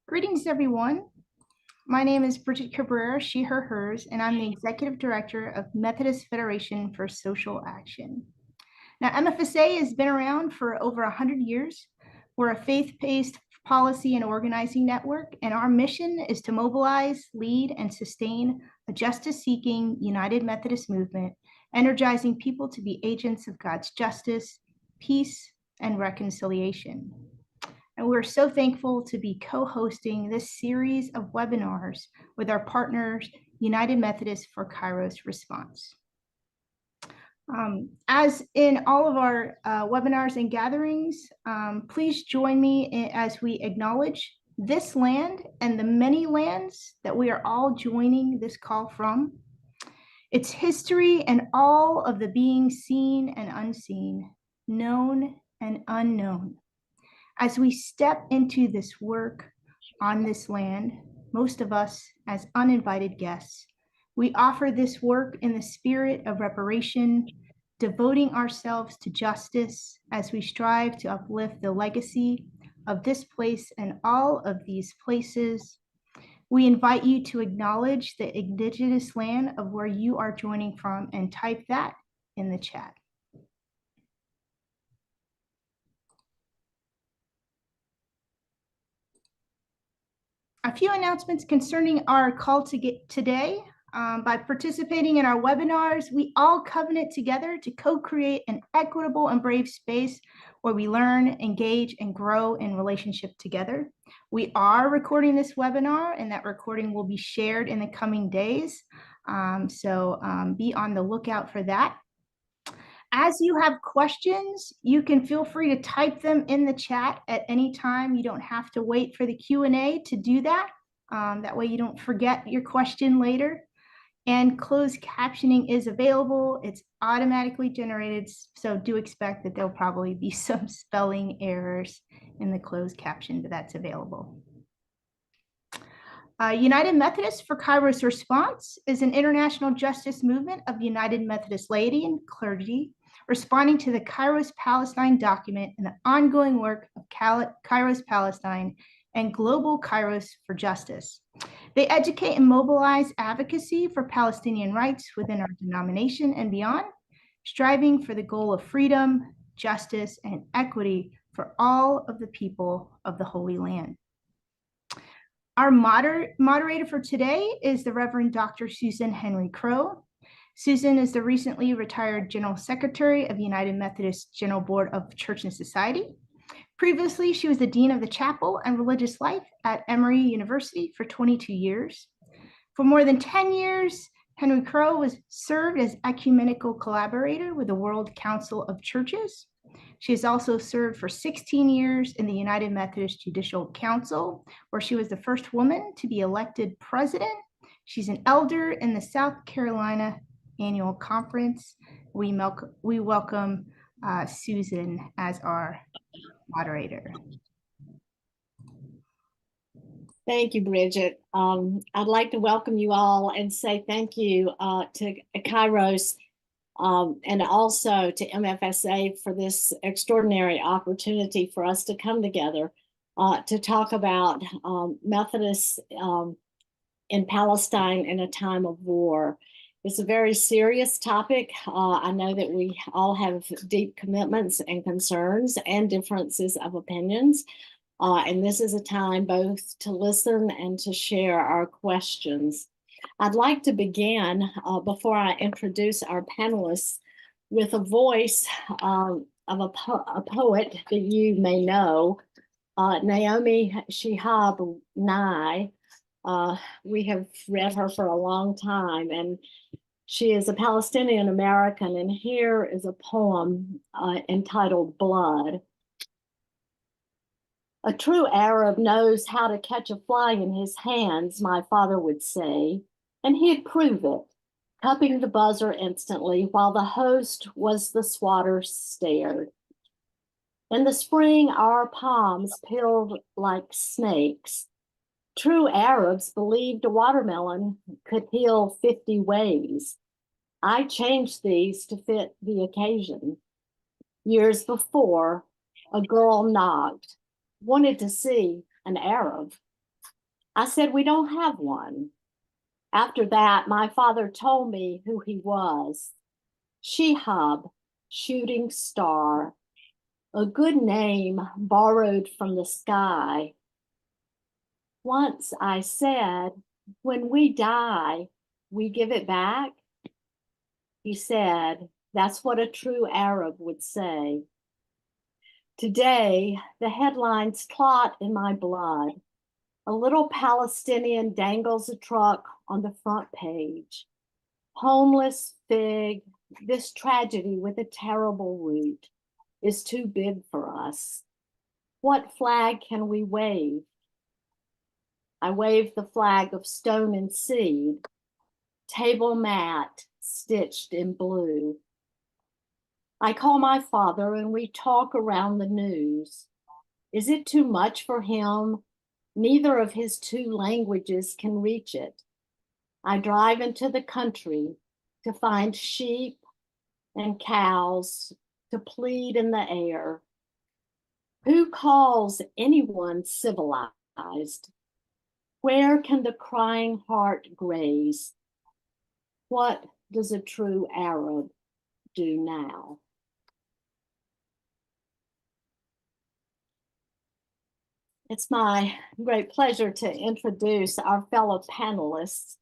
Greetings, everyone. My name is Bridget Cabrera, she, her, hers, and I'm the Executive Director of Methodist Federation for Social Action. Now, MFSA has been around for over 100 years. We're a faith-based policy and organizing network, and our mission is to mobilize, lead, and sustain a justice-seeking United Methodist movement, energizing people to be agents of God's justice, peace, and reconciliation. And we're so thankful to be co-hosting this series of webinars with our partners, United Methodist for Kairos Response. As in all of our webinars and gatherings, please join me as we acknowledge this land and the many lands that we are all joining this call from, its history and all of the being seen and unseen, known and unknown. As we step into this work on this land, most of us as uninvited guests, we offer this work in the spirit of reparation, devoting ourselves to justice as we strive to uplift the legacy of this place and all of these places. We invite you to acknowledge the indigenous land of where you are joining from and type that in the chat. A few announcements concerning our call today. By participating in our webinars, we all covenant together to co-create an equitable and brave space where we learn, engage, and grow in relationship together. We are recording this webinar, and that recording will be shared in the coming days. So be on the lookout for that. As you have questions, you can feel free to type them in the chat at any time. You don't have to wait for the Q&A to do that. That way you don't forget your question later. And closed captioning is available. It's automatically generated, so do expect that there'll probably be some spelling errors in the closed caption, but that's available. United Methodist for Kairos Response is an international justice movement of United Methodist laity and clergy responding to the Kairos Palestine document and the ongoing work of Kairos Palestine and Global Kairos for Justice. They educate and mobilize advocacy for Palestinian rights within our denomination and beyond, striving for the goal of freedom, justice, and equity for all of the people of the Holy Land. Our moderator for today is the Reverend Dr. Susan Henry Crow. Susan is the recently retired General Secretary of United Methodist General Board of Church and Society. Previously, she was the Dean of the Chapel and Religious Life at Emory University for 22 years. For more than 10 years, Henry Crow served as ecumenical collaborator with the World Council of Churches. She has also served for 16 years in the United Methodist Judicial Council, where she was the first woman to be elected president. She's an elder in the South Carolina Annual Conference. We welcome Susan as our moderator. Thank you, Bridget. I'd like to welcome you all and say thank you to Kairos and also to MFSA for this extraordinary opportunity for us to come together to talk about Methodists in Palestine in a time of war. It's a very serious topic. I know that we all have deep commitments and concerns and differences of opinions. And this is a time both to listen and to share our questions. I'd like to begin, before I introduce our panelists, with a voice of a poet that you may know, Naomi Shihab Nye. We have read her for a long time, and she is a Palestinian American, and here is a poem entitled Blood. A true Arab knows how to catch a fly in his hands, my father would say, and he'd prove it, cupping the buzzer instantly while the host was the swatter stared. In the spring, our palms peeled like snakes. True Arabs believed a watermelon could heal 50 ways. I changed these to fit the occasion. Years before, a girl knocked, wanted to see an Arab. I said, we don't have one. After that, my father told me who he was. Shihab, shooting star, a good name borrowed from the sky. Once I said, when we die, we give it back. He said, that's what a true Arab would say. Today, the headlines clot in my blood. A little Palestinian dangles a truck on the front page. Homeless fig, this tragedy with a terrible root is too big for us. What flag can we wave? I wave the flag of stone and seed, table mat stitched in blue. I call my father and we talk around the news. Is it too much for him? Neither of his two languages can reach it. I drive into the country to find sheep and cows to plead in the air. Who calls anyone civilized? Where can the crying heart graze? What does a true Arab do now? It's my great pleasure to introduce our fellow panelists.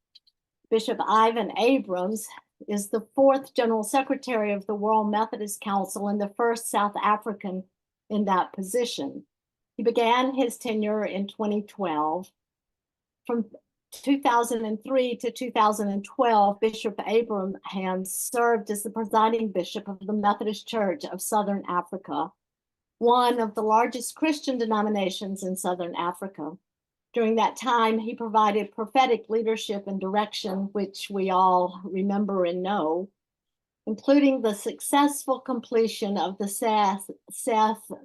Bishop Ivan Abrams is the 4th General Secretary of the World Methodist Council and the first South African in that position. He began his tenure in 2012. From 2003 to 2012, Bishop Abrahams served as the presiding bishop of the Methodist Church of Southern Africa, one of the largest Christian denominations in Southern Africa. During that time, he provided prophetic leadership and direction, which we all remember and know, including the successful completion of the Seth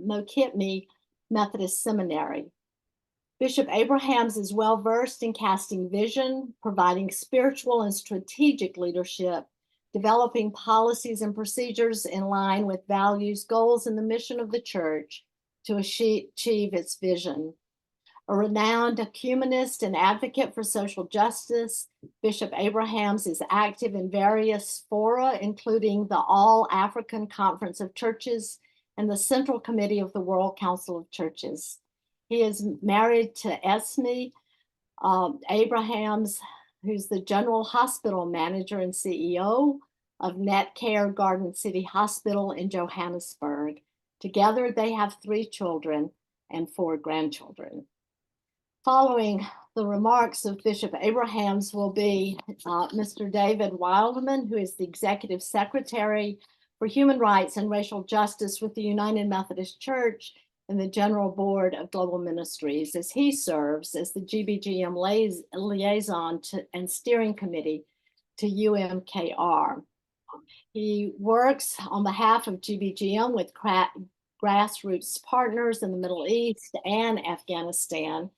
Mokitmi Methodist Seminary. Bishop Abrahams is well-versed in casting vision, providing spiritual and strategic leadership, developing policies and procedures in line with values, goals, and the mission of the church to achieve its vision. A renowned ecumenist and advocate for social justice, Bishop Abrahams is active in various fora, including the All-African Conference of Churches and the Central Committee of the World Council of Churches. He is married to Esme Abrahams, who's the General Hospital Manager and CEO of Netcare Garden City Hospital in Johannesburg. Together, they have 3 children and 4 grandchildren. Following the remarks of Bishop Abrahams will be Mr. David Wildman, who is the Executive Secretary for Human Rights and Racial Justice with the United Methodist Church and the General Board of Global Ministries, as he serves as the GBGM liaison and steering committee to UMKR. He works on behalf of GBGM with grassroots partners in the Middle East and Afghanistan,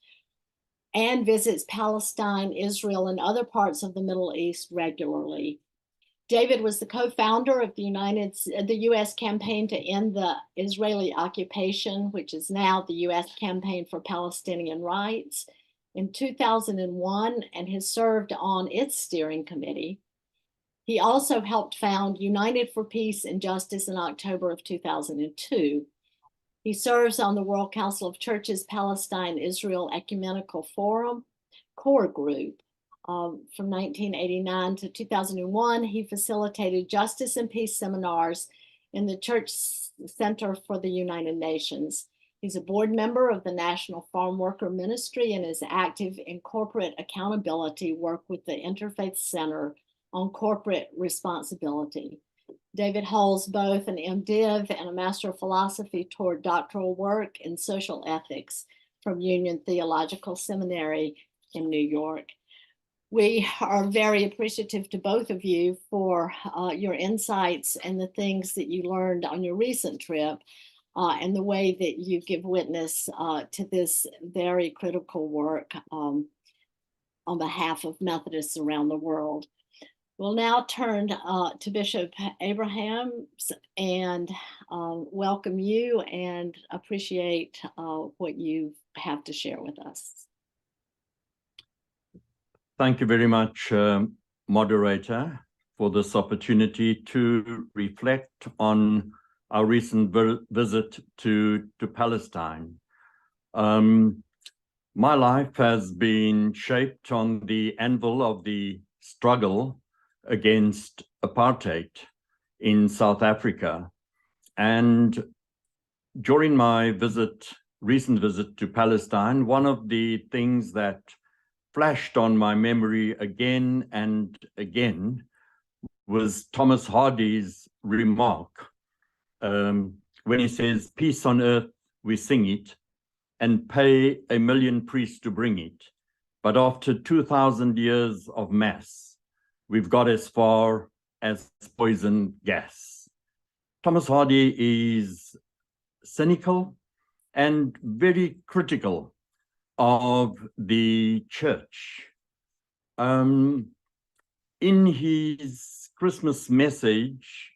and visits Palestine, Israel, and other parts of the Middle East regularly. David was the co-founder of the U.S. campaign to end the Israeli occupation, which is now the U.S. Campaign for Palestinian Rights, in 2001, and has served on its steering committee. He also helped found United for Peace and Justice in October of 2002. He serves on the World Council of Churches Palestine Israel Ecumenical Forum core group. From 1989 to 2001, he facilitated justice and peace seminars in the Church Center for the United Nations. He's a board member of the National Farm Worker Ministry and is active in corporate accountability work with the Interfaith Center on corporate responsibility. David holds both an MDiv and a Master of Philosophy toward doctoral work in social ethics from Union Theological Seminary in New York. We are very appreciative to both of you for your insights and the things that you learned on your recent trip and the way that you give witness to this very critical work on behalf of Methodists around the world. We'll now turn to Bishop Abrahams and welcome you and appreciate what you have to share with us. Thank you very much, moderator, for this opportunity to reflect on our recent visit to Palestine. My life has been shaped on the anvil of the struggle against apartheid in South Africa. And during my recent visit to Palestine, one of the things that flashed on my memory again and again was Thomas Hardy's remark when he says, "Peace on earth, we sing it, and pay 1,000,000 priests to bring it. But after 2,000 years of mass, we've got as far as poison gas." Thomas Hardy is cynical and very critical of the church. In his Christmas message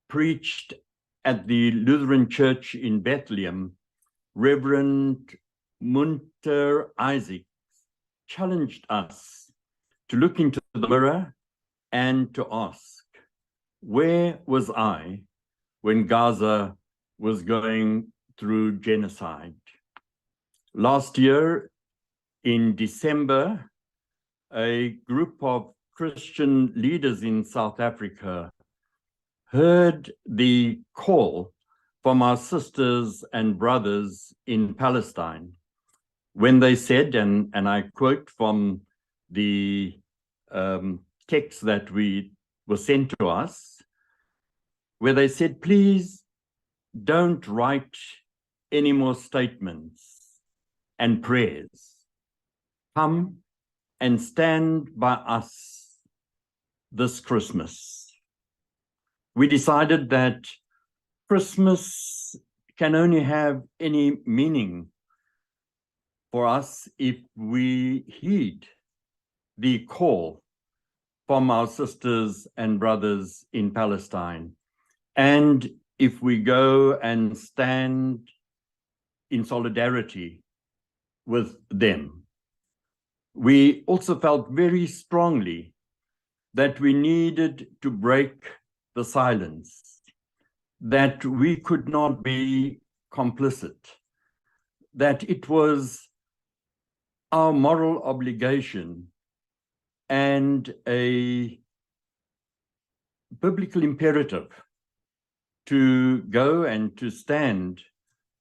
preached at the Lutheran Church in Bethlehem, Reverend Munter Isaac challenged us to look into the mirror and to ask, where was I when Gaza was going through genocide? Last year, in December, a group of Christian leaders in South Africa heard the call from our sisters and brothers in Palestine when they said, and I quote from the text that were sent to us, where they said, "Please don't write any more statements and prayers. Come and stand by us this Christmas." We decided that Christmas can only have any meaning for us if we heed the call from our sisters and brothers in Palestine, and if we go and stand in solidarity with them. We also felt very strongly that we needed to break the silence, that we could not be complicit, that it was our moral obligation and a biblical imperative to go and to stand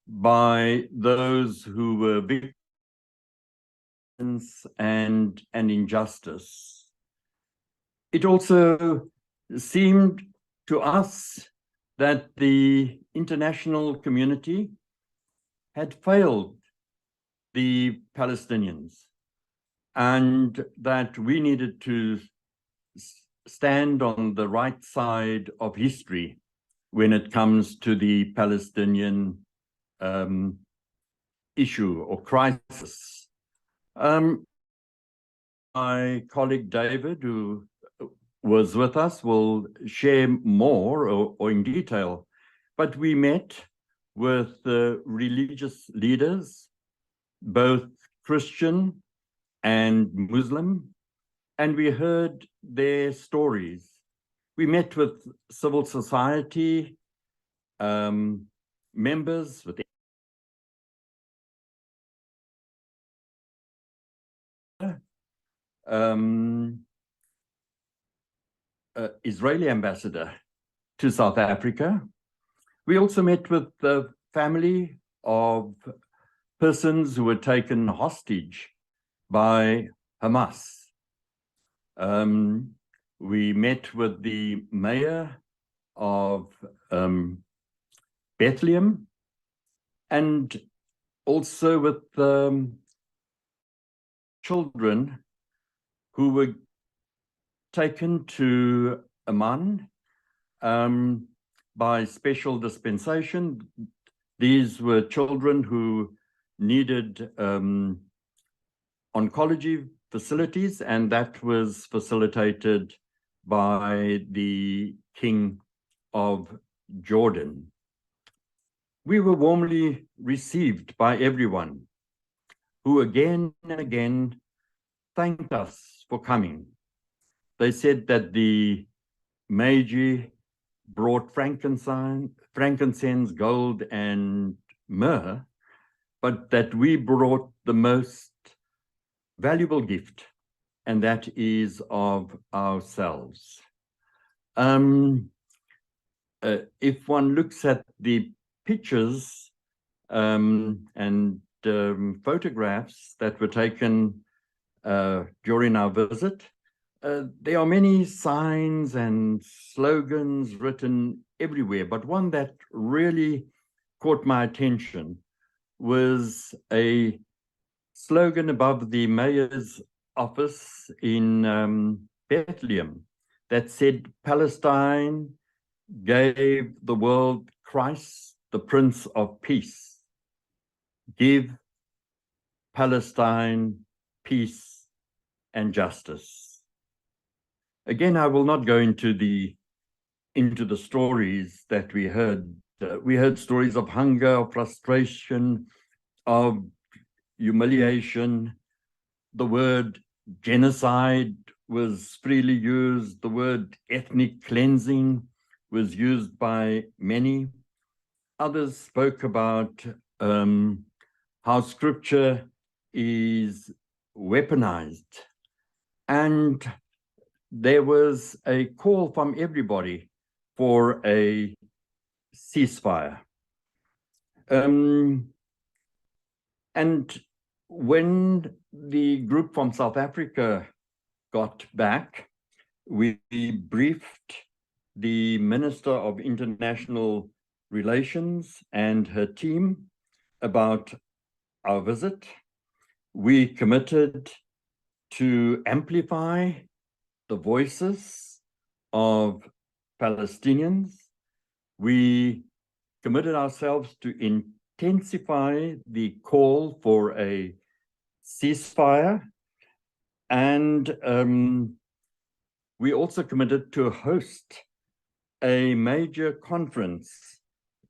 by those who were victims and injustice. It also seemed to us that the international community had failed the Palestinians and that we needed to stand on the right side of history when it comes to the Palestinian issue or crisis. My colleague David, who was with us, will share more or in detail, but we met with the religious leaders, both Christian and Muslim, and we heard their stories. We met with civil society members, with Israeli ambassador to South Africa. We also met with the family of persons who were taken hostage by Hamas. We met with the mayor of Bethlehem and also with children who were taken to Amman by special dispensation. These were children who needed oncology facilities, and that was facilitated by the King of Jordan. We were warmly received by everyone who again and again thanked us for coming. They said that the Magi brought frankincense, gold, and myrrh, but that we brought the most valuable gift, and that is of ourselves. If one looks at the pictures and photographs that were taken during our visit, there are many signs and slogans written everywhere, but one that really caught my attention was a slogan above the mayor's office in Bethlehem that said, "Palestine gave the world Christ, the Prince of Peace. Give Palestine peace and justice." Again, I will not go into the stories that we heard. We heard stories of hunger, of frustration, of humiliation. The word genocide was freely used. The word ethnic cleansing was used by many. Others spoke about how scripture is weaponized. And there was a call from everybody for a ceasefire. And when the group from South Africa got back, we briefed the Minister of International Relations and her team about our visit. We committed to amplify the voices of Palestinians. We committed ourselves to intensify the call for a ceasefire, and we also committed to host a major conference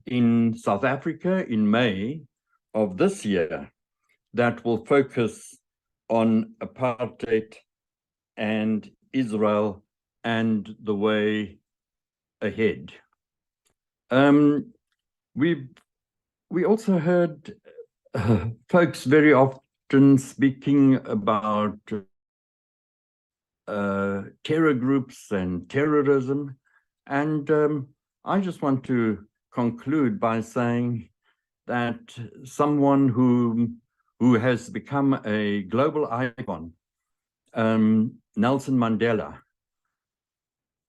in South Africa in May of this year that will focus on apartheid and Israel and the way ahead. We also heard folks very often speaking about terror groups and terrorism. And I just want to conclude by saying that someone who has become a global icon, Nelson Mandela,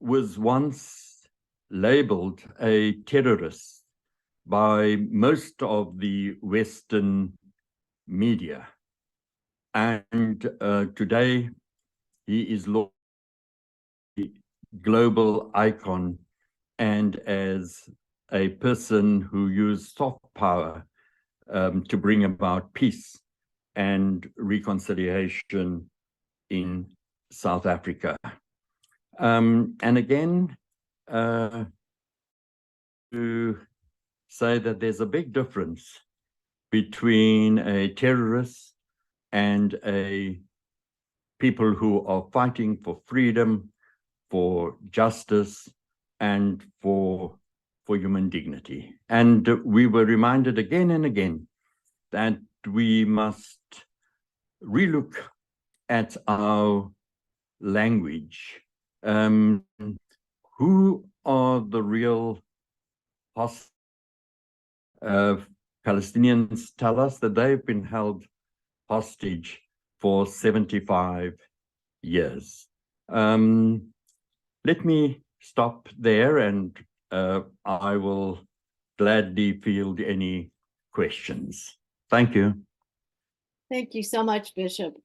was once labeled a terrorist by most of the Western media. And today he is a global icon, and as a person who used soft power to bring about peace and reconciliation in South Africa. And again, to say that there's a big difference between a terrorist and a people who are fighting for freedom, for justice, and for human dignity. And we were reminded again and again that we must relook at our language. Who are the real hostages? Palestinians tell us that they've been held hostage for 75 years. Let me stop there, and I will gladly field any questions. Thank you. Thank you so much, Bishop.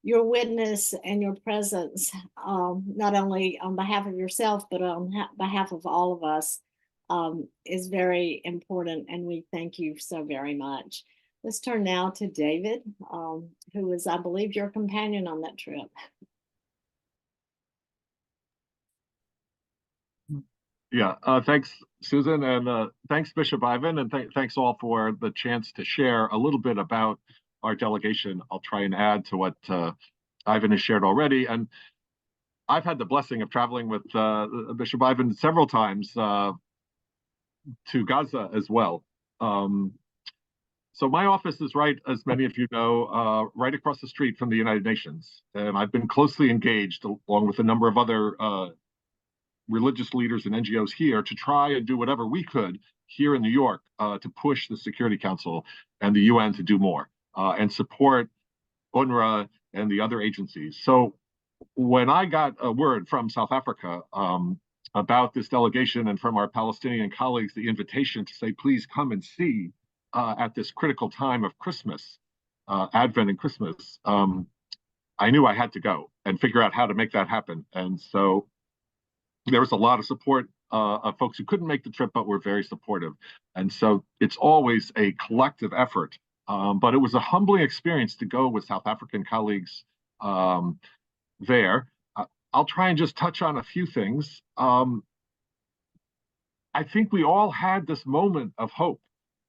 Your witness and your presence, not only on behalf of yourself, but on behalf of all of us, is very important, and we thank you so very much. Let's turn now to David, who was, I believe, your companion on that trip. Yeah, thanks, Susan, and thanks, Bishop Ivan, and thanks all for the chance to share a little bit about our delegation. I'll try and add to what Ivan has shared already. And I've had the blessing of traveling with Bishop Ivan several times to Gaza as well. So my office is right, as many of you know, right across the street from the United Nations. And I've been closely engaged, along with a number of other religious leaders and NGOs here, to try and do whatever we could here in New York to push the Security Council and the UN to do more and support UNRWA and the other agencies. So when I got a word from South Africa about this delegation, and from our Palestinian colleagues, the invitation to say, please come and see at this critical time of Christmas, Advent and Christmas, I knew I had to go and figure out how to make that happen. And so there was a lot of support of folks who couldn't make the trip, but were very supportive. And so it's always a collective effort. But it was a humbling experience to go with South African colleagues there. I'll try and just touch on a few things. I think we all had this moment of hope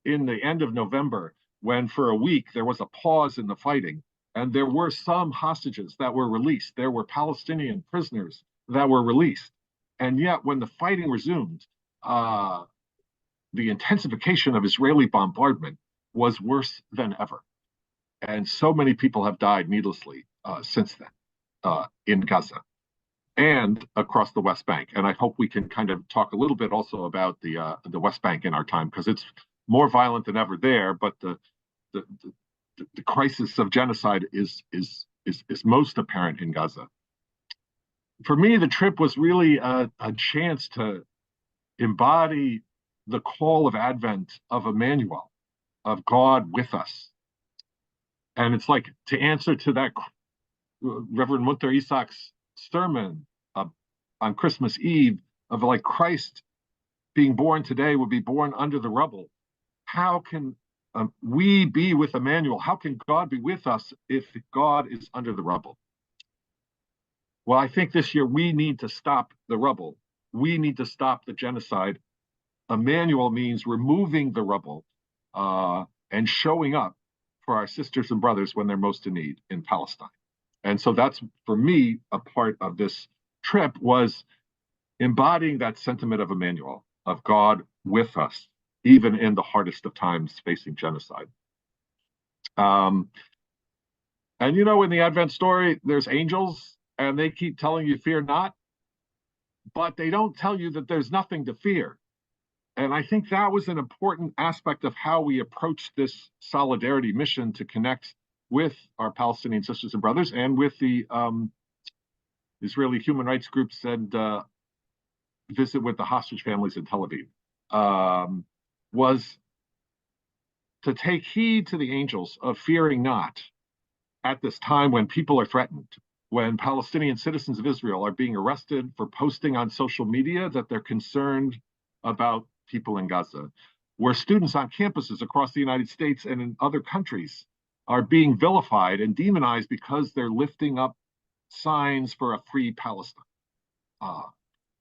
in the end of November, when for a week there was a pause in the fighting, and there were some hostages that were released. There were Palestinian prisoners that were released. And yet when the fighting resumed, the intensification of Israeli bombardment was worse than ever. And so many people have died needlessly since then in Gaza and across the West Bank. And I hope we can kind of talk a little bit also about the West Bank in our time, because it's more violent than ever there, but the crisis of genocide is most apparent in Gaza. For me, the trip was really a chance to embody the call of Advent of Emmanuel, of God with us. And it's like to answer to that Reverend Munter Isaac's sermon on Christmas Eve, of like Christ being born today would be born under the rubble. How can we be with Emmanuel? How can God be with us if God is under the rubble? Well, I think this year we need to stop the rubble. We need to stop the genocide. Emmanuel means removing the rubble and showing up for our sisters and brothers when they're most in need in Palestine. And so that's, for me, a part of this trip, was embodying that sentiment of Emmanuel, of God with us, even in the hardest of times facing genocide. And you know, in the Advent story, there's angels, and they keep telling you, fear not, but they don't tell you that there's nothing to fear. And I think that was an important aspect of how we approach this solidarity mission, to connect with our Palestinian sisters and brothers and with the Israeli human rights groups, and visit with the hostage families in Tel Aviv, was to take heed to the angels of fearing not at this time when people are threatened, when Palestinian citizens of Israel are being arrested for posting on social media that they're concerned about people in Gaza, where students on campuses across the United States and in other countries are being vilified and demonized because they're lifting up signs for a free Palestine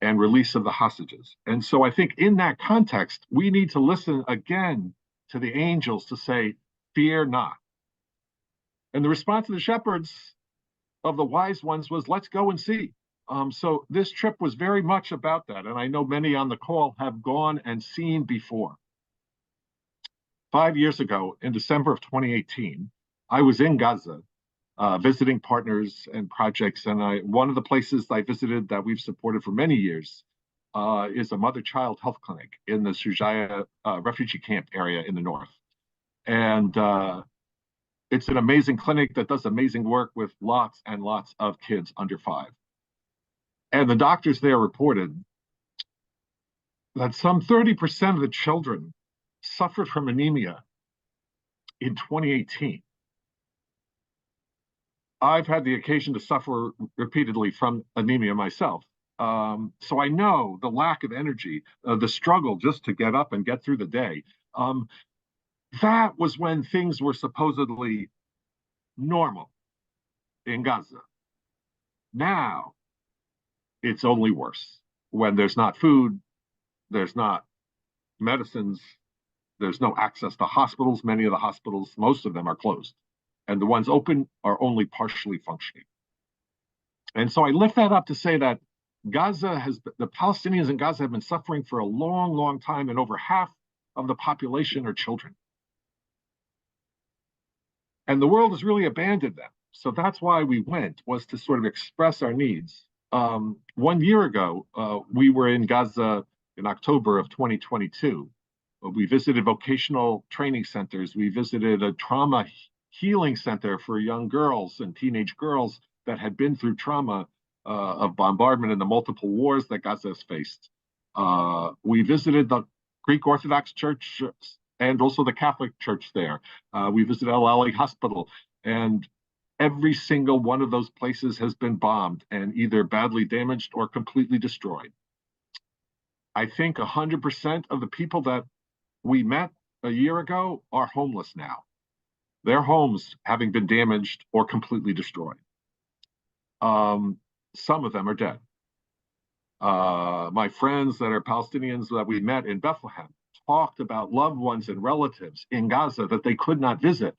and release of the hostages. And so I think in that context, we need to listen again to the angels to say, fear not. And the response of the shepherds, of the wise ones, was, let's go and see. So this trip was very much about that. And I know many on the call have gone and seen before. 5 years ago, in December of 2018, I was in Gaza visiting partners and projects. And one of the places I visited that we've supported for many years is a mother-child health clinic in the Shujaya refugee camp area in the north. And it's an amazing clinic that does amazing work with lots and lots of kids under 5. And the doctors there reported that some 30% of the children suffered from anemia in 2018. I've had the occasion to suffer repeatedly from anemia myself. So I know the lack of energy, the struggle just to get up and get through the day. That was when things were supposedly normal in Gaza. Now, it's only worse. When there's not food, there's not medicines, there's no access to hospitals. Many of the hospitals, most of them, are closed. And the ones open are only partially functioning. And so I lift that up to say that the Palestinians in Gaza have been suffering for a long, long time, and over half of the population are children. And the world has really abandoned them. So that's why we went, was to sort of express our needs. 1 year ago, we were in Gaza in October of 2022. We visited vocational training centers. We visited a trauma healing center for young girls and teenage girls that had been through trauma of bombardment and the multiple wars that Gaza has faced. We visited the Greek Orthodox Church and also the Catholic Church there. We visited El Ali Hospital, and every single one of those places has been bombed and either badly damaged or completely destroyed. I think 100% of the people that we met a year ago are homeless now. Their homes having been damaged or completely destroyed. Some of them are dead. My friends that are Palestinians that we met in Bethlehem talked about loved ones and relatives in Gaza that they could not visit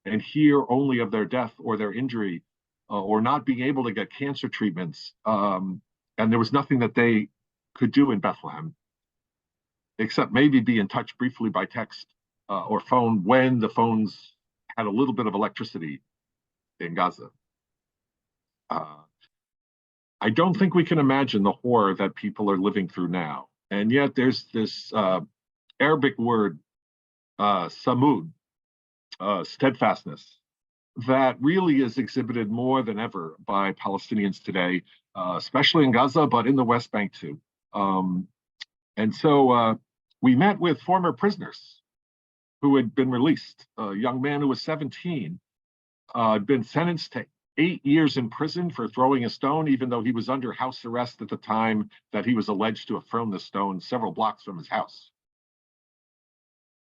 and hear only of their death or their injury or not being able to get cancer treatments. And there was nothing that they could do in Bethlehem except maybe be in touch briefly by text or phone when the phones had a little bit of electricity in Gaza. I don't think we can imagine the horror that people are living through now. And yet there's this Arabic word, samud, steadfastness, that really is exhibited more than ever by Palestinians today, especially in Gaza, but in the West Bank too. And so we met with former prisoners who had been released. A young man who was 17 had been sentenced to 8 years in prison for throwing a stone, even though he was under house arrest at the time that he was alleged to have thrown the stone several blocks from his house.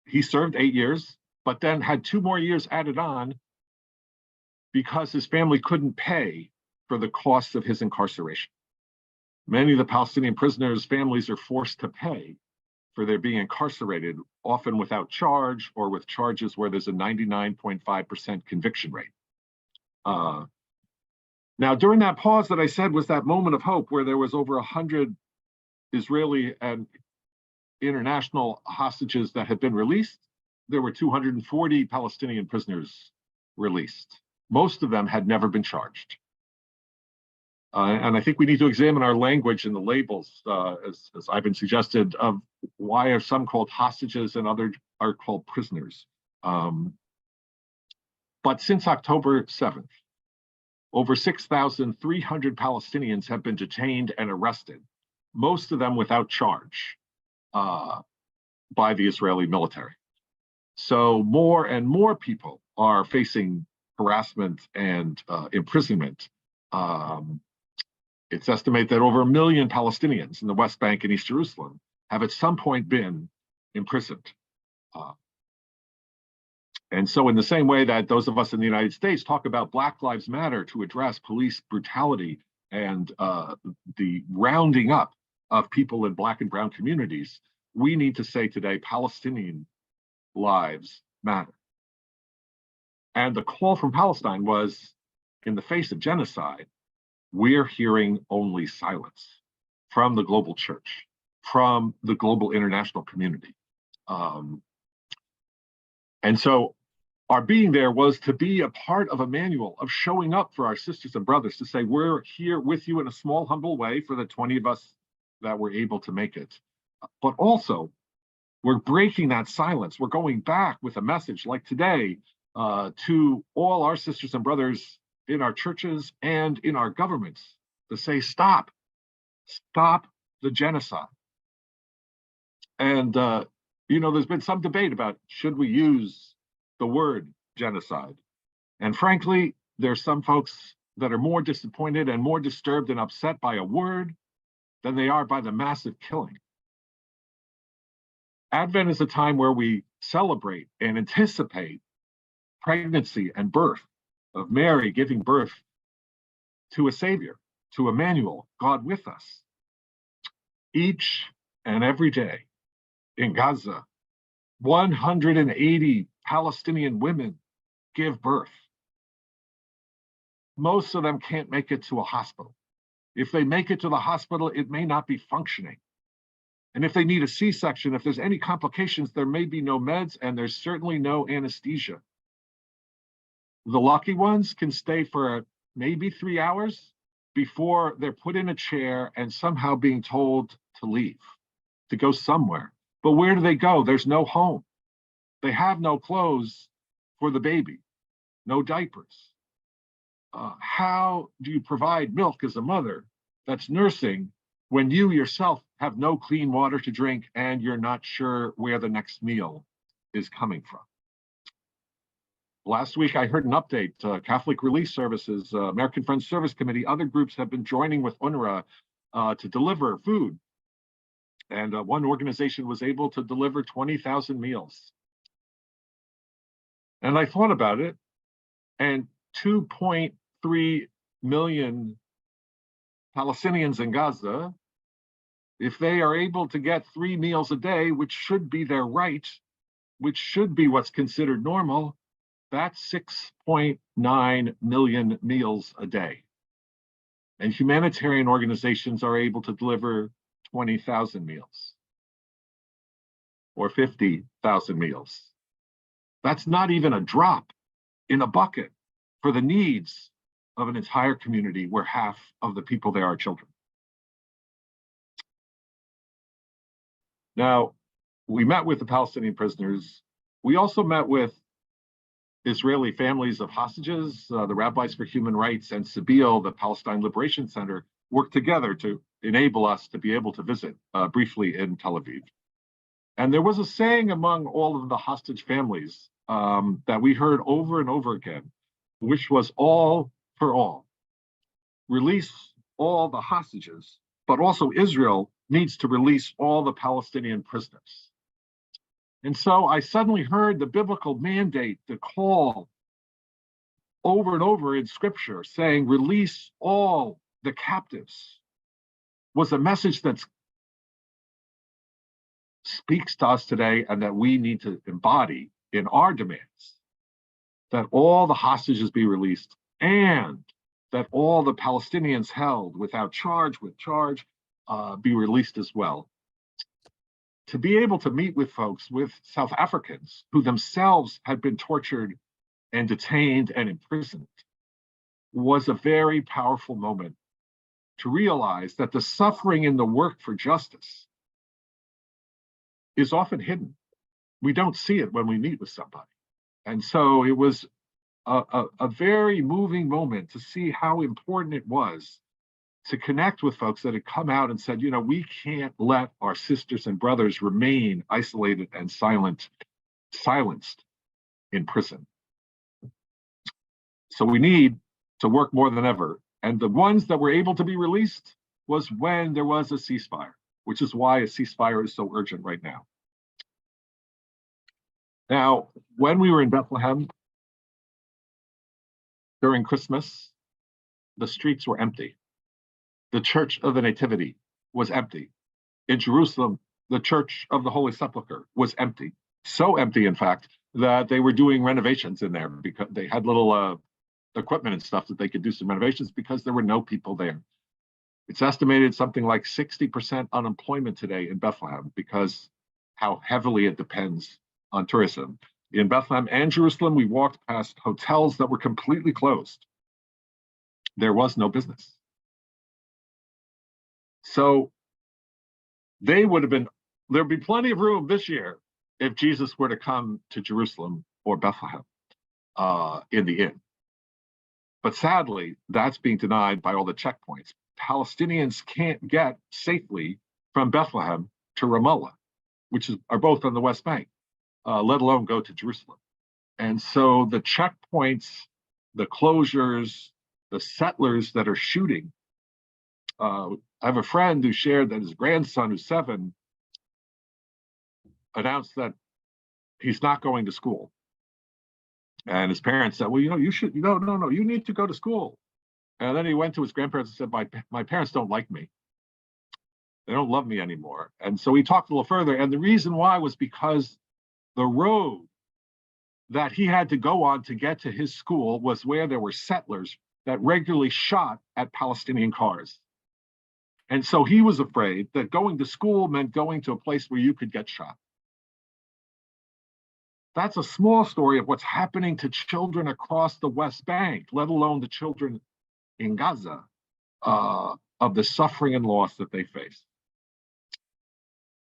He served 8 years, but then had 2 more years added on because his family couldn't pay for the cost of his incarceration. Many of the Palestinian prisoners' families are forced to pay for their being incarcerated, often without charge or with charges where there's a 99.5% conviction rate. Now, during that pause that I said was that moment of hope where there was over 100 Israeli and international hostages that had been released, there were 240 Palestinian prisoners released. Most of them had never been charged. And I think we need to examine our language and the labels, as Ivan suggested, of why are some called hostages and others are called prisoners. But since October 7th, over 6,300 Palestinians have been detained and arrested, most of them without charge by the Israeli military. So more and more people are facing harassment and imprisonment. It's estimated that over 1 million Palestinians in the West Bank and East Jerusalem have at some point been imprisoned. And so in the same way that those of us in the United States talk about Black Lives Matter to address police brutality and the rounding up of people in Black and brown communities, we need to say today, Palestinian lives matter. And the call from Palestine was, in the face of genocide, we're hearing only silence from the global church, from the global international community. And so our being there was to be a part of a manual of showing up for our sisters and brothers, to say, we're here with you in a small, humble way for the 20 of us that were able to make it. But also, we're breaking that silence. We're going back with a message like today to all our sisters and brothers in our churches and in our governments to say, stop the genocide. And, there's been some debate about should we use the word genocide. And frankly, there's some folks that are more disappointed and more disturbed and upset by a word than they are by the massive killing. Advent is a time where we celebrate and anticipate pregnancy and birth of Mary giving birth to a Savior, to Emmanuel, God with us. Each and every day in Gaza, 180 Palestinian women give birth. most of them can't make it to a hospital. If they make it to the hospital, it may not be functioning. And if they need a C-section, if there's any complications, there may be no meds and there's certainly no anesthesia. The lucky ones can stay for maybe 3 hours before they're put in a chair and somehow being told to leave, to go somewhere. But where do they go? There's no home. They have no clothes for the baby, no diapers. How do you provide milk as a mother that's nursing when you yourself have no clean water to drink and you're not sure where the next meal is coming from? Last week, I heard an update. Catholic Relief Services, American Friends Service Committee, other groups have been joining with UNRWA to deliver food. And one organization was able to deliver 20,000 meals. And I thought about it, and 2.3 million Palestinians in Gaza, if they are able to get 3 meals a day, which should be their right, which should be what's considered normal, that's 6.9 million meals a day. And humanitarian organizations are able to deliver 20,000 meals or 50,000 meals. That's not even a drop in a bucket for the needs of an entire community where half of the people there are children. Now, we met with the Palestinian prisoners. We also met with Israeli families of hostages. The Rabbis for Human Rights and Sabil, the Palestine Liberation Center, worked together to enable us to be able to visit briefly in Tel Aviv. And there was a saying among all of the hostage families that we heard over and over again, which was all for all. Release all the hostages, but also Israel needs to release all the Palestinian prisoners. And so I suddenly heard the biblical mandate, the call over and over in scripture saying, release all the captives, was a message that speaks to us today and that we need to embody in our demands, that all the hostages be released and that all the Palestinians held without charge, with charge, be released as well. To be able to meet with folks, with South Africans who themselves had been tortured and detained and imprisoned, was a very powerful moment to realize that the suffering in the work for justice is often hidden. We don't see it when we meet with somebody. And so it was a very moving moment to see how important it was to connect with folks that had come out and said, you know, we can't let our sisters and brothers remain isolated and silenced in prison. So we need to work more than ever. And the ones that were able to be released was when there was a ceasefire, which is why a ceasefire is so urgent right now. Now, when we were in Bethlehem during Christmas, the streets were empty. The Church of the Nativity was empty. In Jerusalem, the Church of the Holy Sepulchre was empty. So empty, in fact, that they were doing renovations in there because they had little equipment and stuff that they could do some renovations because there were no people there. It's estimated something like 60% unemployment today in Bethlehem because how heavily it depends on tourism. In Bethlehem and Jerusalem, we walked past hotels that were completely closed. There was no business. So there'd be plenty of room this year if Jesus were to come to Jerusalem or Bethlehem in the inn. But sadly, that's being denied by all the checkpoints. Palestinians can't get safely from Bethlehem to Ramallah, which are both on the West Bank, let alone go to Jerusalem. And so the checkpoints, the closures, the settlers that are shooting, I have a friend who shared that his grandson, who's 7, announced that he's not going to school. And his parents said, well, you know, you should, no, you need to go to school. And then he went to his grandparents and said, my parents don't like me. They don't love me anymore. And so he talked a little further. And the reason why was because the road that he had to go on to get to his school was where there were settlers that regularly shot at Palestinian cars. And so he was afraid that going to school meant going to a place where you could get shot. That's a small story of what's happening to children across the West Bank, let alone the children in Gaza, of the suffering and loss that they face.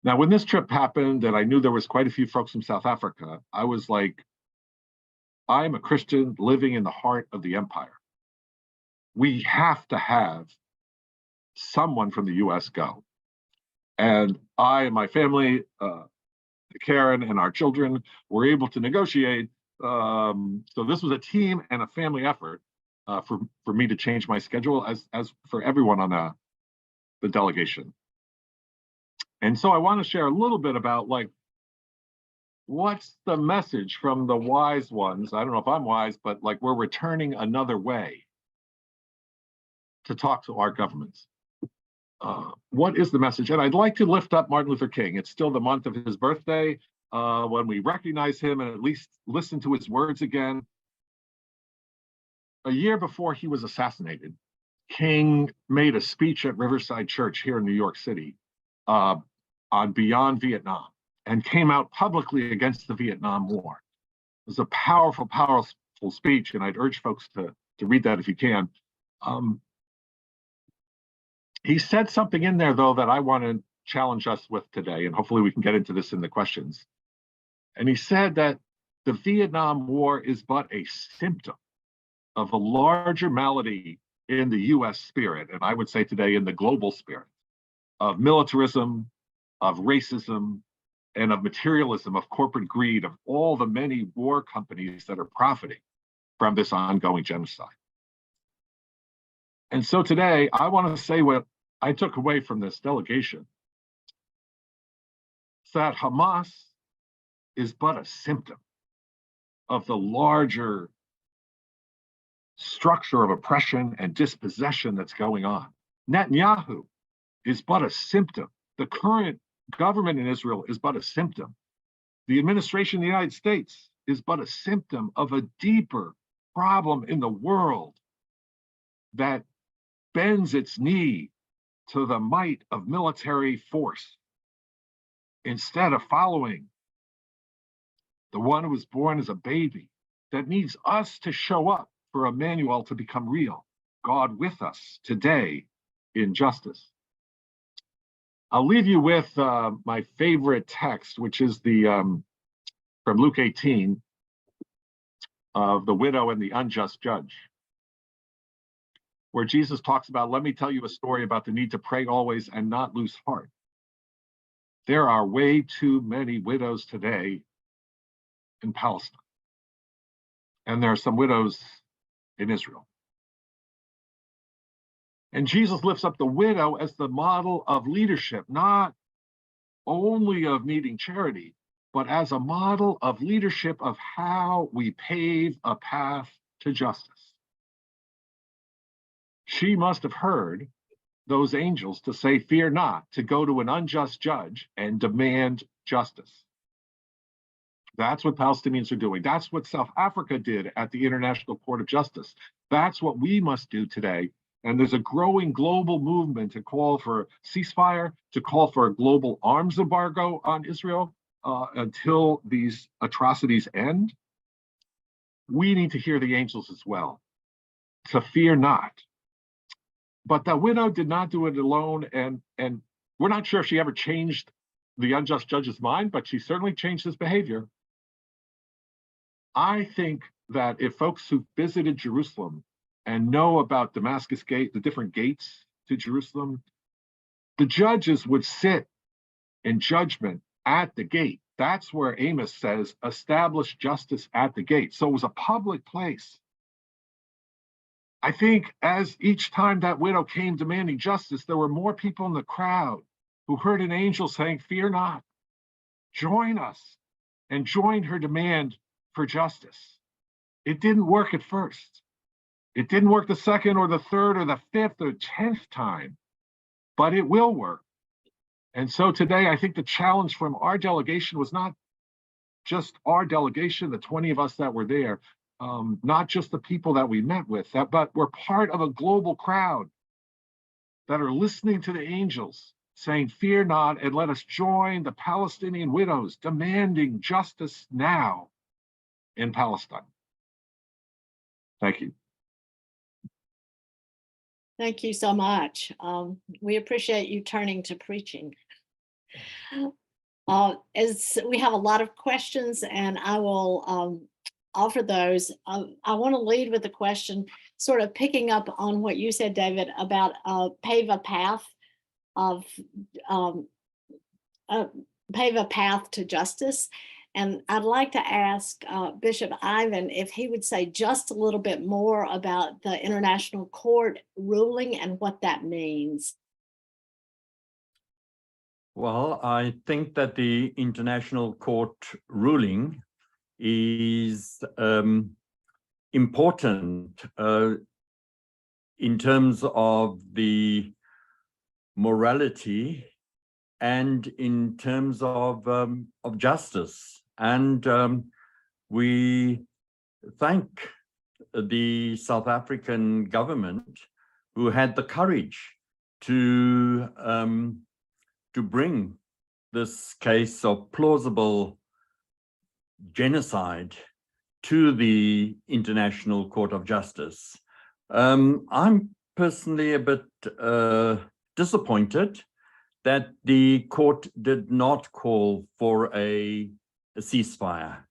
Now, when this trip happened, and I knew there was quite a few folks from South Africa, I was like, I'm a Christian living in the heart of the empire. We have to have someone from the US go. And I and my family, Karen and our children, were able to negotiate. So this was a team and a family effort for me to change my schedule as for everyone on the delegation. And so I want to share a little bit about like, what's the message from the wise ones? I don't know if I'm wise, but like we're returning another way to talk to our governments. What is the message? And I'd like to lift up Martin Luther King. It's still the month of his birthday, when we recognize him and at least listen to his words again. A year before he was assassinated, King made a speech at Riverside Church here in New York City on Beyond Vietnam, and came out publicly against the Vietnam War. It was a powerful, powerful speech, and I'd urge folks to read that if you can. He said something in there, though, that I want to challenge us with today, and hopefully we can get into this in the questions. And he said that the Vietnam War is but a symptom of a larger malady in the US spirit, and I would say today in the global spirit, of militarism, of racism, and of materialism, of corporate greed, of all the many war companies that are profiting from this ongoing genocide. And so today, I want to say what I took away from this delegation, that Hamas is but a symptom of the larger structure of oppression and dispossession that's going on. Netanyahu is but a symptom. The current government in Israel is but a symptom. The administration of the United States is but a symptom of a deeper problem in the world that bends its knee to the might of military force instead of following the one who was born as a baby, that needs us to show up for Emmanuel to become real, God with us today in justice. I'll leave you with my favorite text, which is the from Luke 18 of the widow and the unjust judge, where Jesus talks about, let me tell you a story about the need to pray always and not lose heart. There are way too many widows today in Palestine, and there are some widows in Israel. And Jesus lifts up the widow as the model of leadership, not only of needing charity, but as a model of leadership of how we pave a path to justice. She must have heard those angels to say, fear not, to go to an unjust judge and demand justice. That's what Palestinians are doing. That's what South Africa did at the International Court of Justice. That's what we must do today. And there's a growing global movement to call for ceasefire, to call for a global arms embargo on Israel until these atrocities end. We need to hear the angels as well, to fear not. But the widow did not do it alone, and we're not sure if she ever changed the unjust judge's mind, but she certainly changed his behavior. I think that if folks who visited Jerusalem and know about Damascus Gate, the different gates to Jerusalem, the judges would sit in judgment at the gate. That's where Amos says, establish justice at the gate. So it was a public place. I think as each time that widow came demanding justice, there were more people in the crowd who heard an angel saying, fear not, join us, and joined her demand for justice. It didn't work at first. It didn't work the second or the third or the fifth or 10th time, but it will work. And so today, I think the challenge from our delegation was not just our delegation, the 20 of us that were there, not just the people that we met with, but we're part of a global crowd that are listening to the angels saying, "Fear not, and let us join the Palestinian widows demanding justice now in Palestine." Thank you. Thank you so much. We appreciate you turning to preaching. As we have a lot of questions, and I will offer those. I want to lead with a question, sort of picking up on what you said, David, about pave a path to justice. And I'd like to ask Bishop Ivan if he would say just a little bit more about the International Court ruling and what that means. Well, I think that the International Court ruling is important in terms of the morality and in terms of justice. And we thank the South African government who had the courage to bring this case of plausible genocide to the International Court of Justice. I'm personally a bit disappointed that the court did not call for a ceasefire.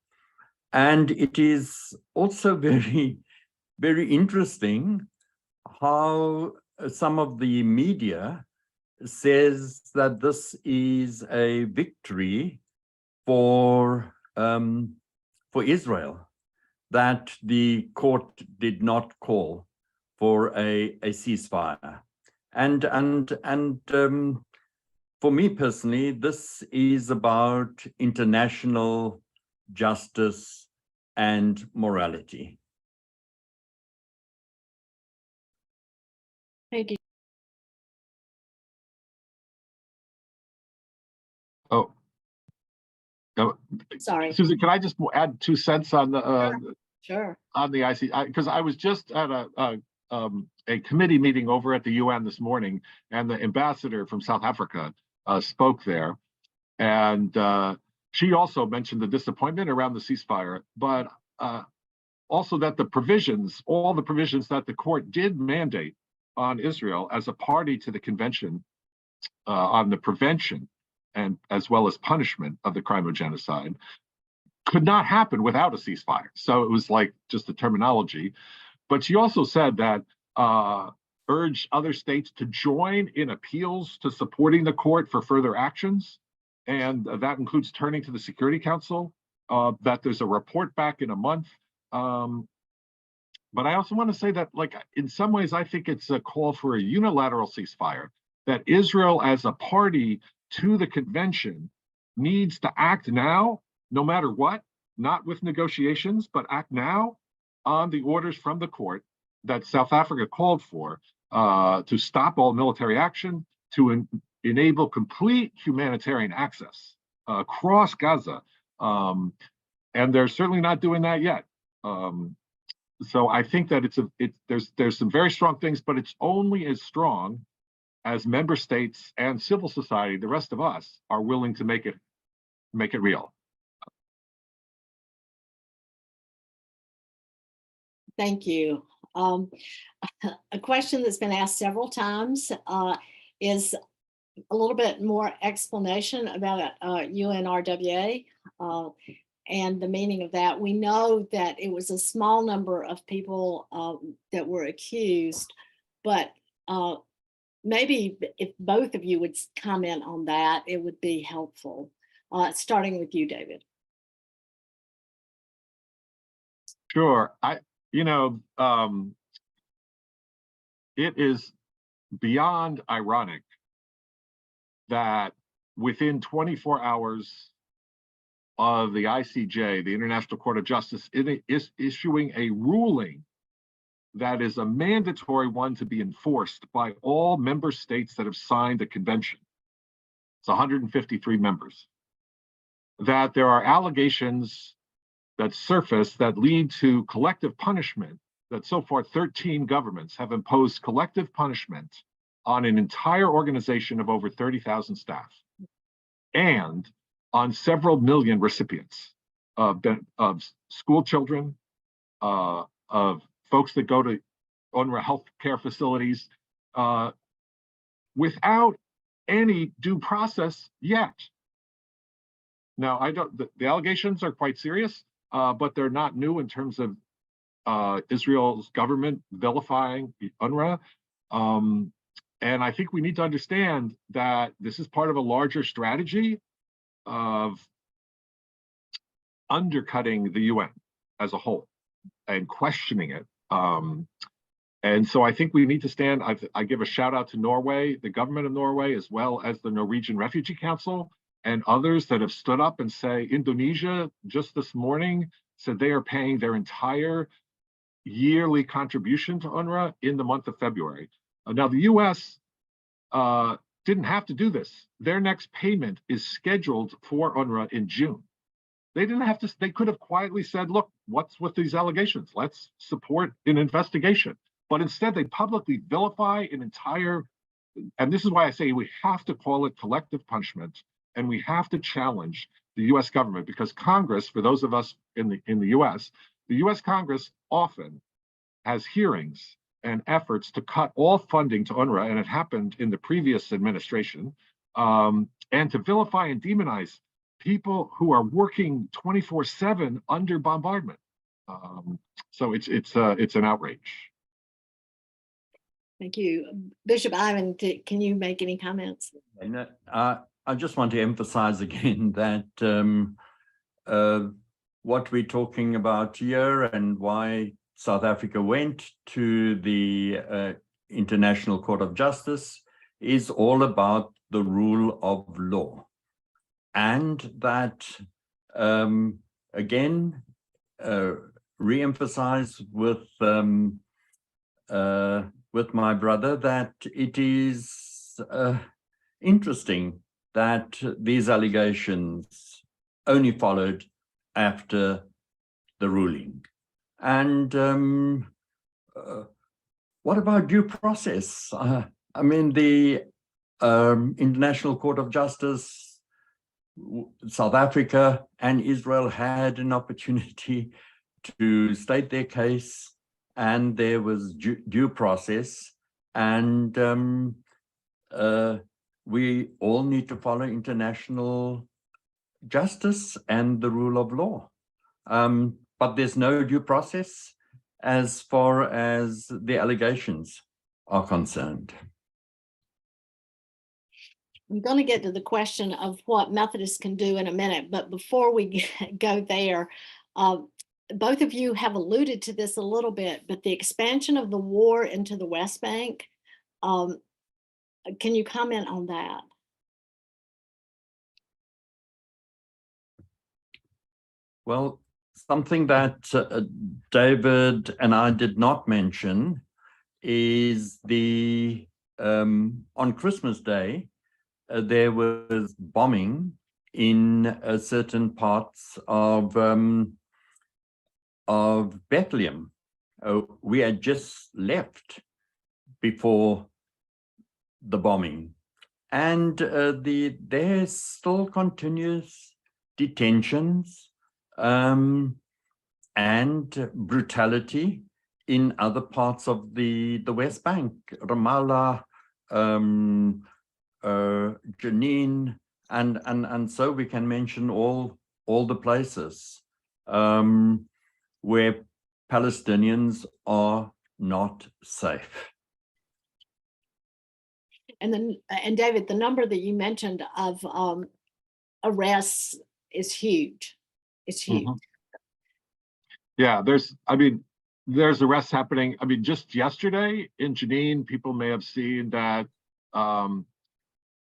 And it is also very, very interesting how some of the media says that this is a victory for Israel, that the court did not call for a ceasefire. And for me personally, this is about international justice and morality. Thank you. Oh, no, Sorry. Susan, can I just add 2 cents on the Sure. on the IC? Because I was just at a committee meeting over at the UN this morning, and the ambassador from South Africa spoke there, and she also mentioned the disappointment around the ceasefire, but also that all the provisions that the court did mandate on Israel as a party to the convention on the prevention and as well as punishment of the crime of genocide could not happen without a ceasefire. So it was like just the terminology. But she also said that urged other states to join in appeals to supporting the court for further actions. And that includes turning to the Security Council, that there's a report back in a month. But I also want to say that, like, in some ways, I think it's a call for a unilateral ceasefire, that Israel as a party to the convention needs to act now, no matter what, not with negotiations, but act now on the orders from the court that South Africa called for to stop all military action, to enable complete humanitarian access across Gaza. And they're certainly not doing that yet. So I think that there's some very strong things, but it's only as strong as member states and civil society, the rest of us, are willing to make it real. Thank you. A question that's been asked several times is a little bit more explanation about UNRWA and the meaning of that. We know that it was a small number of people that were accused, but maybe if both of you would comment on that, it would be helpful. Starting with you, David. Sure. It is beyond ironic that within 24 hours of the ICJ, the International Court of Justice, is issuing a ruling that is a mandatory one to be enforced by all member states that have signed the convention. It's 153 members. That there are allegations that surface that lead to collective punishment, that so far 13 governments have imposed collective punishment on an entire organization of over 30,000 staff and on several million recipients of school children, of folks that go to UNRWA healthcare facilities, without any due process yet. Now, the allegations are quite serious, but they're not new in terms of Israel's government vilifying UNRWA. And I think we need to understand that this is part of a larger strategy of undercutting the UN as a whole and questioning it. And so I think we need to stand. I give a shout out to Norway, the government of Norway, as well as the Norwegian Refugee Council and others that have stood up and say, Indonesia just this morning said they are paying their entire yearly contribution to UNRWA in the month of February. Now, the US didn't have to do this. Their next payment is scheduled for UNRWA in June. They didn't have to, they could have quietly said, look, what's with these allegations? Let's support an investigation. But instead, they publicly vilify an entire, and this is why I say we have to call it collective punishment, and we have to challenge the US government, because Congress, for those of us in the US Congress often has hearings and efforts to cut all funding to UNRWA, and it happened in the previous administration, and to vilify and demonize people who are working 24/7 under bombardment. So it's an outrage. Thank you. Bishop Ivan, can you make any comments? And, I just want to emphasize again that what we're talking about here and why South Africa went to the International Court of Justice is all about the rule of law. And that, again, re-emphasize with my brother that it is interesting that these allegations only followed after the ruling. And what about due process? I mean, the International Court of Justice, South Africa and Israel had an opportunity to state their case, and there was due process, and we all need to follow international justice and the rule of law. But there's no due process as far as the allegations are concerned. I'm going to get to the question of what Methodists can do in a minute, but before we go there, both of you have alluded to this a little bit, but the expansion of the war into the West Bank, can you comment on that? Well, something that David and I did not mention is the on Christmas Day, there was bombing in certain parts of Bethlehem. We had just left before the bombing, and there's still continuous detentions and brutality in other parts of the West Bank, Ramallah, Jenin, and so we can mention all the places where Palestinians are not safe. And David, the number that you mentioned of arrests is huge. It's huge. Mm-hmm. Yeah, there's arrests happening. I mean, just yesterday in Jenin, people may have seen that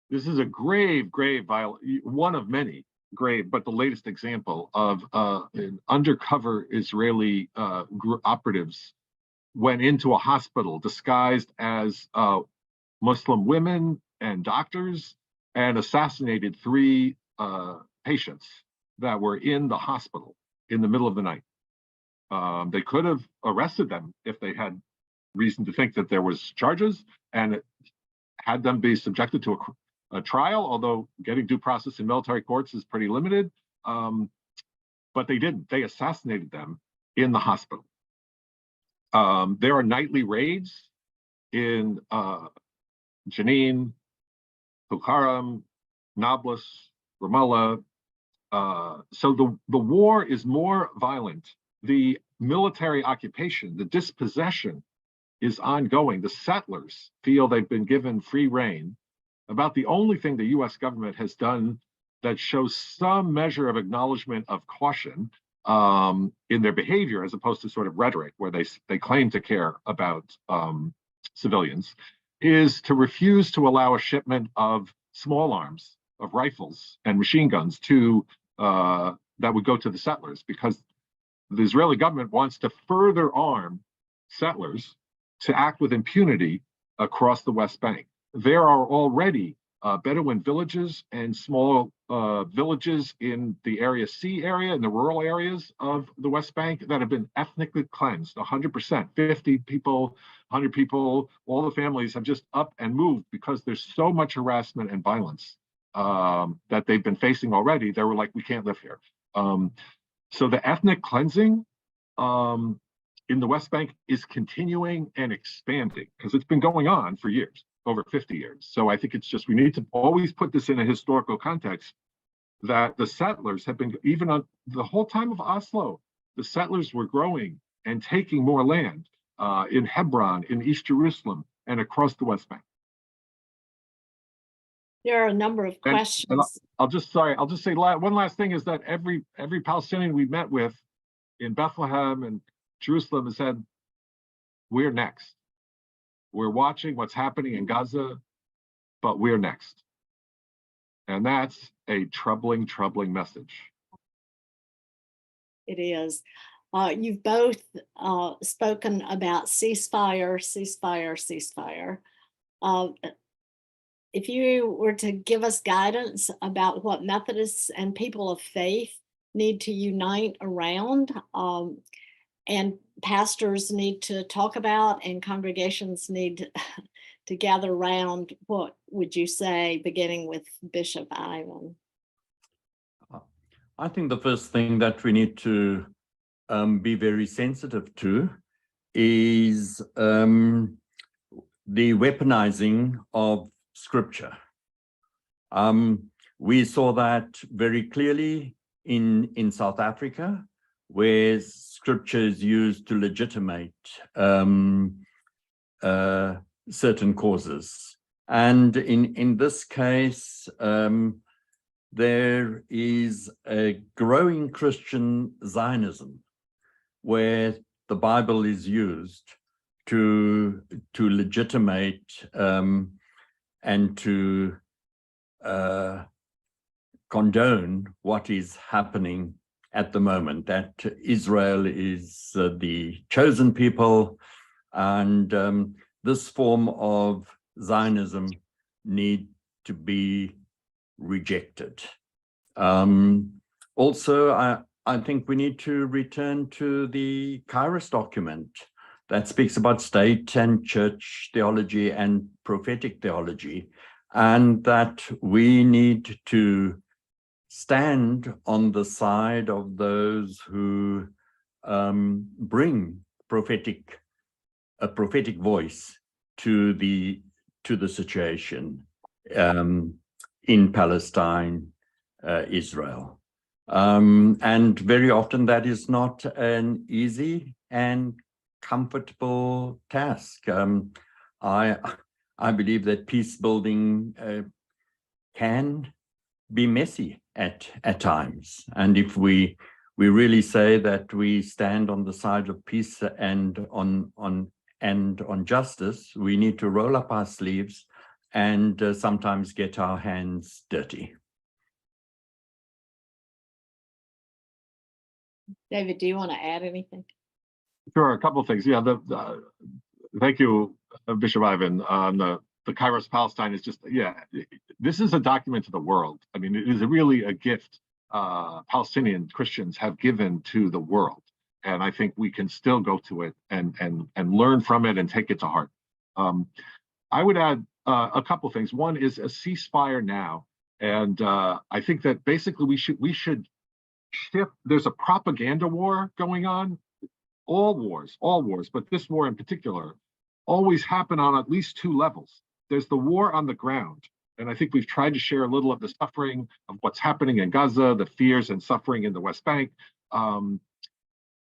this is a grave violation, one of many grave, but the latest example of an undercover Israeli operatives went into a hospital disguised as Muslim women and doctors and assassinated 3 patients that were in the hospital. in the middle of the night. They could have arrested them if they had reason to think that there was charges and had them be subjected to a trial, although getting due process in military courts is pretty limited. But they didn't. They assassinated them in the hospital. There are nightly raids in Jenin, Tulkarm, Nablus, Ramallah. So the war is more violent. The military occupation, the dispossession is ongoing. The settlers feel they've been given free rein. About the only thing the US government has done that shows some measure of acknowledgement of caution in their behavior, as opposed to sort of rhetoric where they claim to care about civilians, is to refuse to allow a shipment of small arms, of rifles and machine guns to that would go to the settlers, because the Israeli government wants to further arm settlers to act with impunity across the West Bank. There are already Bedouin villages and small villages in the Area C area, in the rural areas of the West Bank, that have been ethnically cleansed, 100%, 50 people, 100 people, all the families have just up and moved because there's so much harassment and violence that they've been facing already. They were like, we can't live here. So the ethnic cleansing in the West Bank is continuing and expanding because it's been going on for years, over 50 years. So I think it's just, we need to always put this in a historical context, that the settlers have been, even on the whole time of Oslo, the settlers were growing and taking more land in Hebron, in East Jerusalem, and across the West Bank. There are a number of questions. And I'll just say one last thing is that every Palestinian we met with in Bethlehem and Jerusalem has said, we're next. We're watching what's happening in Gaza, but we're next. And that's a troubling, troubling message. It is. You've both spoken about ceasefire, ceasefire, ceasefire. If you were to give us guidance about what Methodists and people of faith need to unite around, and pastors need to talk about, and congregations need to gather around, what would you say, beginning with Bishop Ivan? I think the first thing that we need to be very sensitive to is the weaponizing of Scripture. We saw that very clearly in South Africa, where Scripture is used to legitimate certain causes. And in this case, there is a growing Christian Zionism, where the Bible is used to legitimate and to condone what is happening at the moment, that Israel is the chosen people, and this form of Zionism need to be rejected. Also, I think we need to return to the Kairos document that speaks about state and church theology and prophetic theology, and that we need to stand on the side of those who bring a prophetic voice to the situation in Palestine, Israel. And very often that is not an easy and comfortable task. I believe that peace building can be messy at times. And if we really say that we stand on the side of peace and on justice, we need to roll up our sleeves and sometimes get our hands dirty. David, do you want to add anything? Sure, a couple of things. Yeah, thank you, Bishop Ivan. On the Kairos Palestine is just, yeah, this is a document to the world. I mean, it is really a gift Palestinian Christians have given to the world. And I think we can still go to it and learn from it and take it to heart. I would add a couple of things. One is a ceasefire now. And I think that basically we should shift. There's a propaganda war going on. All wars, but this war in particular, always happen on at least two levels. There's the war on the ground. And I think we've tried to share a little of the suffering of what's happening in Gaza, the fears and suffering in the West Bank.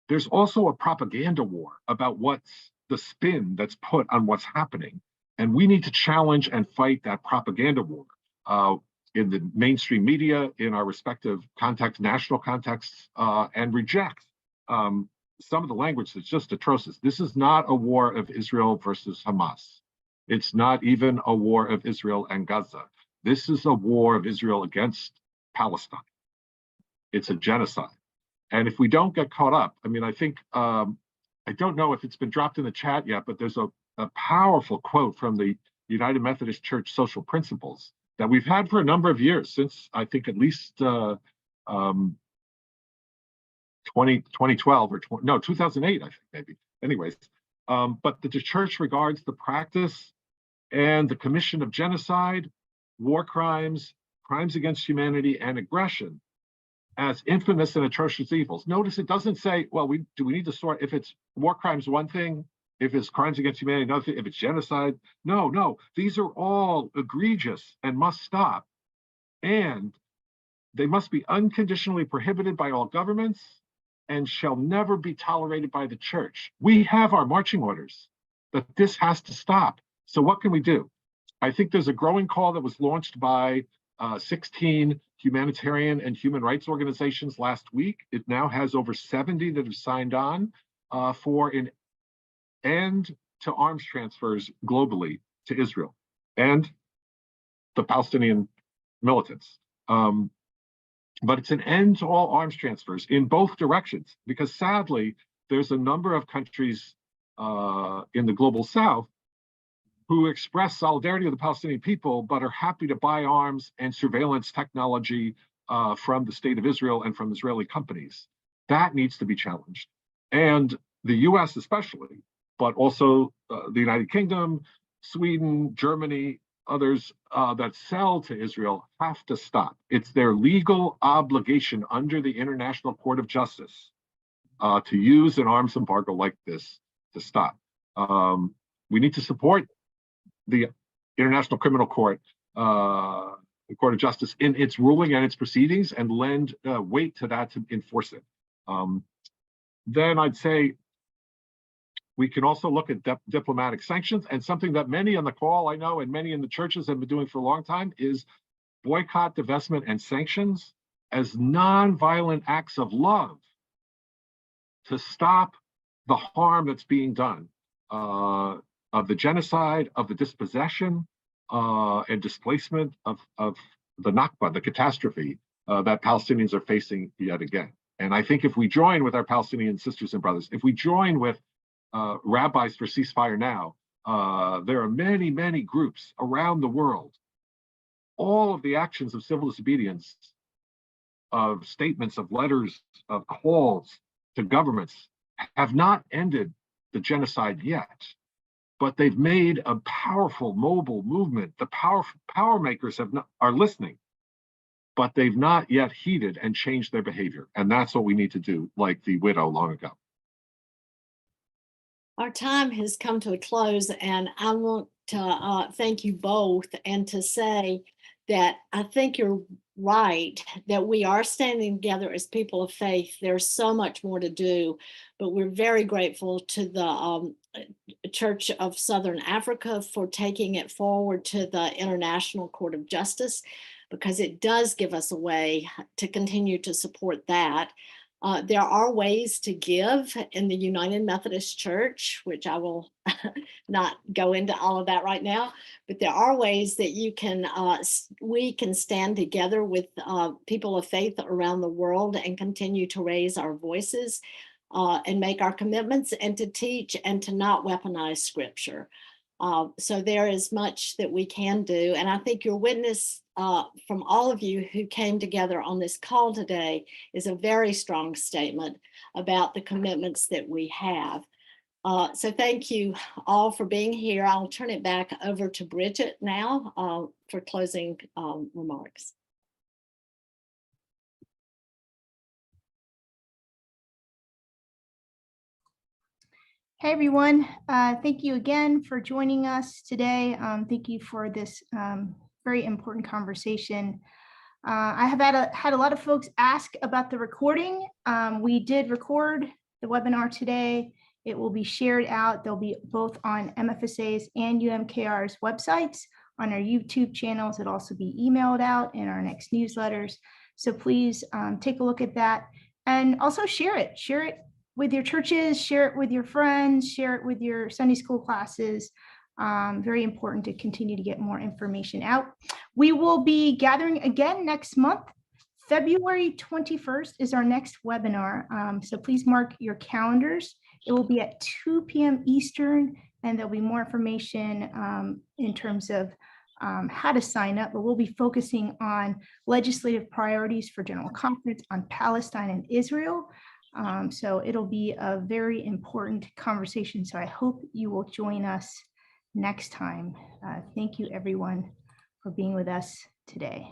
There's also a propaganda war about what's the spin that's put on what's happening. And we need to challenge and fight that propaganda war in the mainstream media, in our respective contexts, national contexts, and reject some of the language that's just atrocious. This is not a war of Israel versus Hamas. It's not even a war of Israel and Gaza. This is a war of Israel against Palestine. It's a genocide. And if we don't get caught up, I mean, I think, I don't know if it's been dropped in the chat yet, but there's a powerful quote from the United Methodist Church Social Principles that we've had for a number of years, since I think at least 2012 or 2008, I think maybe. Anyways, but the church regards the practice and the commission of genocide, war crimes, crimes against humanity, and aggression as infamous and atrocious evils. Notice it doesn't say, well, we need to sort, if it's war crimes, one thing, if it's crimes against humanity, another thing, if it's genocide. No, these are all egregious and must stop. And they must be unconditionally prohibited by all governments and shall never be tolerated by the church. We have our marching orders that this has to stop. So what can we do? I think there's a growing call that was launched by 16 humanitarian and human rights organizations last week. It now has over 70 that have signed on for an end to arms transfers globally to Israel and the Palestinian militants. But it's an end to all arms transfers in both directions, because sadly, there's a number of countries in the global south who express solidarity with the Palestinian people, but are happy to buy arms and surveillance technology from the state of Israel and from Israeli companies. That needs to be challenged. And the US especially, but also the United Kingdom, Sweden, Germany, others that sell to Israel have to stop. It's their legal obligation under the International Court of Justice to use an arms embargo like this to stop. We need to support the International Criminal Court, the Court of Justice, in its ruling and its proceedings, and lend weight to that to enforce it. Then I'd say we can also look at diplomatic sanctions, and something that many on the call I know and many in the churches have been doing for a long time is boycott, divestment, and sanctions as non-violent acts of love to stop the harm that's being done, of the genocide, of the dispossession and displacement of the Nakba, the catastrophe that Palestinians are facing yet again. And I think if we join with our Palestinian sisters and brothers, if we join with rabbis for ceasefire now, there are many, many groups around the world. All of the actions of civil disobedience, of statements, of letters, of calls to governments have not ended the genocide yet, but they've made a powerful mobile movement. The power makers are listening, but they've not yet heeded and changed their behavior. And that's what we need to do, like the widow long ago. Our time has come to a close, and I want to thank you both and to say that I think you're right, that we are standing together as people of faith. There's so much more to do, but we're very grateful to the Church of Southern Africa for taking it forward to the International Court of Justice, because it does give us a way to continue to support that. There are ways to give in the United Methodist Church, which I will not go into all of that right now, but there are ways that you can, we can stand together with people of faith around the world and continue to raise our voices and make our commitments and to teach and to not weaponize scripture. So there is much that we can do. And I think your witness from all of you who came together on this call today is a very strong statement about the commitments that we have. So thank you all for being here. I'll turn it back over to Bridget now for closing remarks. Hey everyone, thank you again for joining us today. Thank you for this very important conversation. I have had a lot of folks ask about the recording. We did record the webinar today. It will be shared out. They'll be both on MFSA's and UMKR's websites, on our YouTube channels. It'll also be emailed out in our next newsletters. So please take a look at that and also share it. Share it with your churches, share it with your friends, share it with your Sunday school classes. Very important to continue to get more information out. We will be gathering again next month. February 21st is our next webinar. So please mark your calendars. It will be at 2 p.m. Eastern, and there'll be more information in terms of how to sign up, but we'll be focusing on legislative priorities for General Conference on Palestine and Israel. So it'll be a very important conversation. So I hope you will join us next time. Thank you everyone for being with us today.